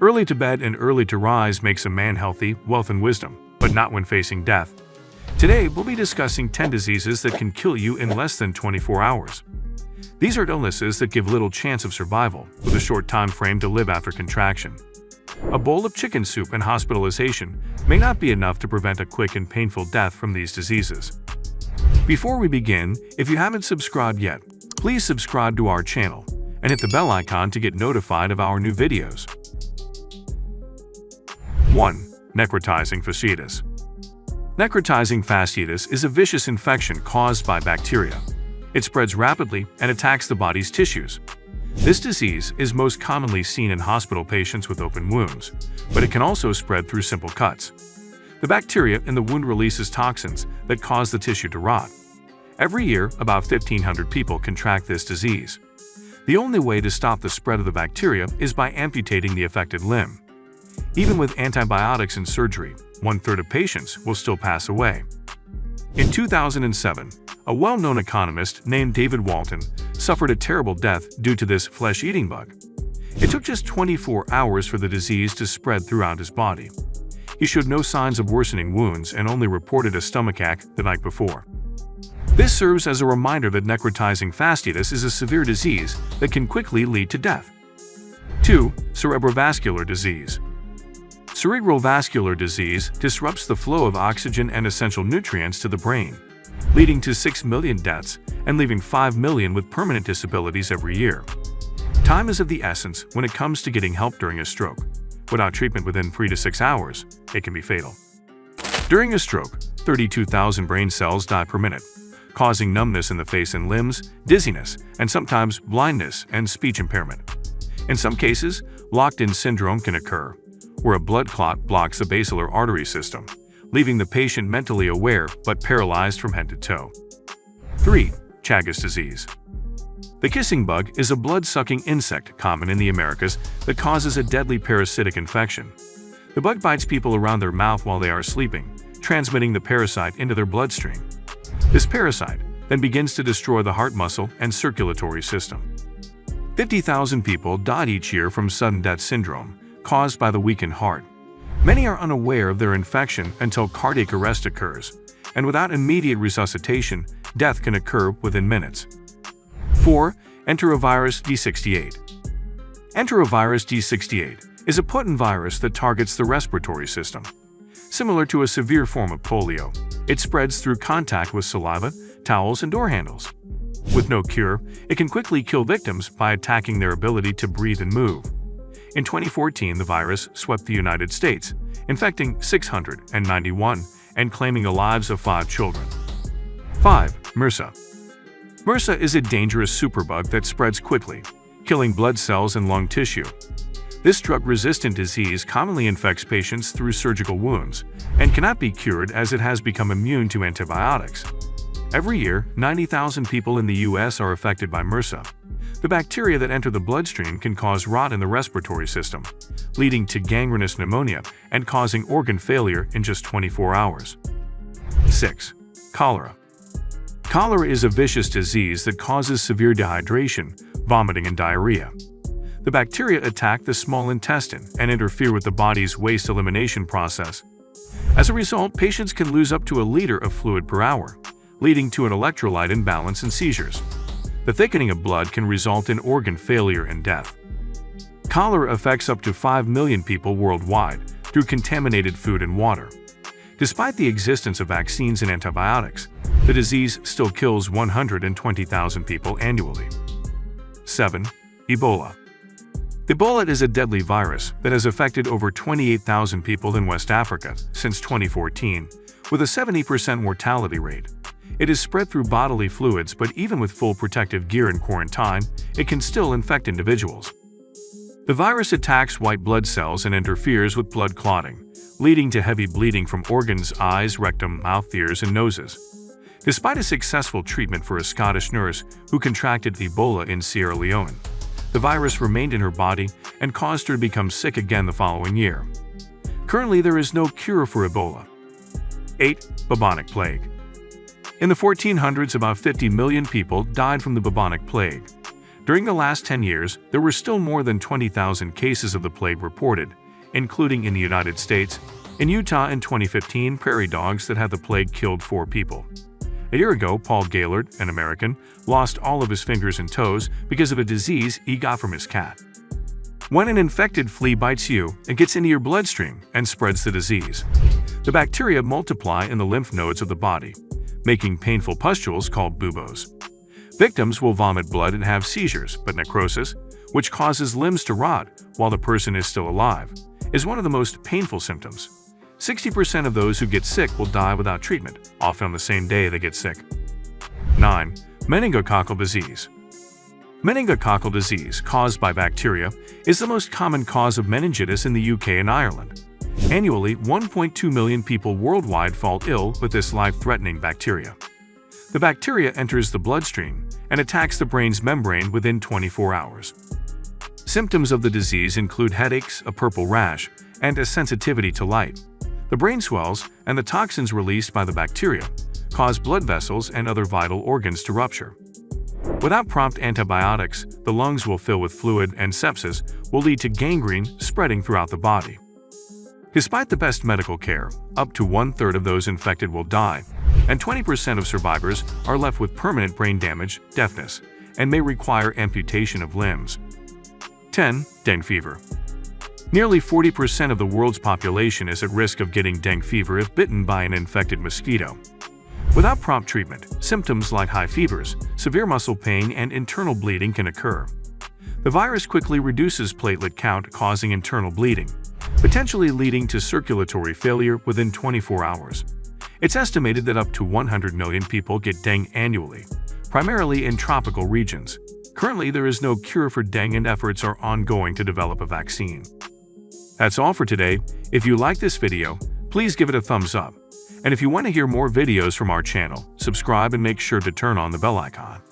Early to bed and early to rise makes a man healthy, wealth and wisdom, but not when facing death. Today, we'll be discussing 10 diseases that can kill you in less than 24 hours. These are illnesses that give little chance of survival, with a short time frame to live after contraction. A bowl of chicken soup and hospitalization may not be enough to prevent a quick and painful death from these diseases. Before we begin, if you haven't subscribed yet, please subscribe to our channel and hit the bell icon to get notified of our new videos. 1. Necrotizing fasciitis. Necrotizing fasciitis is a vicious infection caused by bacteria. It spreads rapidly and attacks the body's tissues. This disease is most commonly seen in hospital patients with open wounds, but it can also spread through simple cuts. The bacteria in the wound releases toxins that cause the tissue to rot. Every year, about 1,500 people contract this disease. The only way to stop the spread of the bacteria is by amputating the affected limb. Even with antibiotics and surgery, 1/3 of patients will still pass away. In 2007, a well-known economist named David Walton suffered a terrible death due to this flesh-eating bug. It took just 24 hours for the disease to spread throughout his body. He showed no signs of worsening wounds and only reported a stomachache the night before. This serves as a reminder that necrotizing fasciitis is a severe disease that can quickly lead to death. 2. Cerebrovascular disease. Cerebral vascular disease disrupts the flow of oxygen and essential nutrients to the brain, leading to 6 million deaths and leaving 5 million with permanent disabilities every year. Time is of the essence when it comes to getting help during a stroke. Without treatment within 3 to 6 hours, it can be fatal. During a stroke, 32,000 brain cells die per minute, causing numbness in the face and limbs, dizziness, and sometimes blindness and speech impairment. In some cases, locked-in syndrome can occur, where a blood clot blocks the basilar artery system, leaving the patient mentally aware but paralyzed from head to toe. 3. Chagas disease. The kissing bug is a blood-sucking insect common in the Americas that causes a deadly parasitic infection. The bug bites people around their mouth while they are sleeping, transmitting the parasite into their bloodstream. This parasite then begins to destroy the heart muscle and circulatory system. 50,000 people died each year from sudden death syndrome, caused by the weakened heart. Many are unaware of their infection until cardiac arrest occurs, and without immediate resuscitation, death can occur within minutes. 4. Enterovirus D68. Enterovirus D68 is a potent virus that targets the respiratory system. Similar to a severe form of polio, it spreads through contact with saliva, towels, and door handles. With no cure, it can quickly kill victims by attacking their ability to breathe and move. In 2014, the virus swept the United States, infecting 691 and claiming the lives of 5 children. 5. MRSA. MRSA is a dangerous superbug that spreads quickly, killing blood cells and lung tissue. This drug-resistant disease commonly infects patients through surgical wounds and cannot be cured as it has become immune to antibiotics. Every year, 90,000 people in the U.S. are affected by MRSA. The bacteria that enter the bloodstream can cause rot in the respiratory system, leading to gangrenous pneumonia and causing organ failure in just 24 hours. 6. Cholera. Cholera is a vicious disease that causes severe dehydration, vomiting, and diarrhea. The bacteria attack the small intestine and interfere with the body's waste elimination process. As a result, patients can lose up to a liter of fluid per hour, leading to an electrolyte imbalance and seizures. The thickening of blood can result in organ failure and death. Cholera affects up to 5 million people worldwide through contaminated food and water. Despite the existence of vaccines and antibiotics, the disease still kills 120,000 people annually. 7. Ebola. Ebola is a deadly virus that has affected over 28,000 people in West Africa since 2014, with a 70% mortality rate. It is spread through bodily fluids, but even with full protective gear and quarantine, it can still infect individuals. The virus attacks white blood cells and interferes with blood clotting, leading to heavy bleeding from organs, eyes, rectum, mouth, ears, and noses. Despite a successful treatment for a Scottish nurse who contracted Ebola in Sierra Leone, the virus remained in her body and caused her to become sick again the following year. Currently, there is no cure for Ebola. 8. Bubonic plague. In the 1400s, about 50 million people died from the bubonic plague. During the last 10 years, there were still more than 20,000 cases of the plague reported, including in the United States. In Utah in 2015, prairie dogs that had the plague killed 4 people. A year ago, Paul Gaillard, an American, lost all of his fingers and toes because of a disease he got from his cat. When an infected flea bites you, it gets into your bloodstream and spreads the disease. The bacteria multiply in the lymph nodes of the body, making painful pustules called buboes. Victims will vomit blood and have seizures, but necrosis, which causes limbs to rot while the person is still alive, is one of the most painful symptoms. 60% of those who get sick will die without treatment, often on the same day they get sick. 9. Meningococcal disease. Meningococcal disease, caused by bacteria, is the most common cause of meningitis in the UK and Ireland. Annually, 1.2 million people worldwide fall ill with this life-threatening bacteria. The bacteria enters the bloodstream and attacks the brain's membrane within 24 hours. Symptoms of the disease include headaches, a purple rash, and a sensitivity to light. The brain swells, and the toxins released by the bacteria cause blood vessels and other vital organs to rupture. Without prompt antibiotics, the lungs will fill with fluid, and sepsis will lead to gangrene spreading throughout the body. Despite the best medical care, up to 1/3 of those infected will die, and 20% of survivors are left with permanent brain damage, deafness, and may require amputation of limbs. 10. Dengue fever. Nearly 40% of the world's population is at risk of getting dengue fever if bitten by an infected mosquito. Without prompt treatment, symptoms like high fevers, severe muscle pain, and internal bleeding can occur. The virus quickly reduces platelet count, causing internal bleeding, potentially leading to circulatory failure within 24 hours. It's estimated that up to 100 million people get dengue annually, primarily in tropical regions. Currently, there is no cure for dengue, and efforts are ongoing to develop a vaccine. That's all for today. If you like this video, please give it a thumbs up. And if you want to hear more videos from our channel, subscribe and make sure to turn on the bell icon.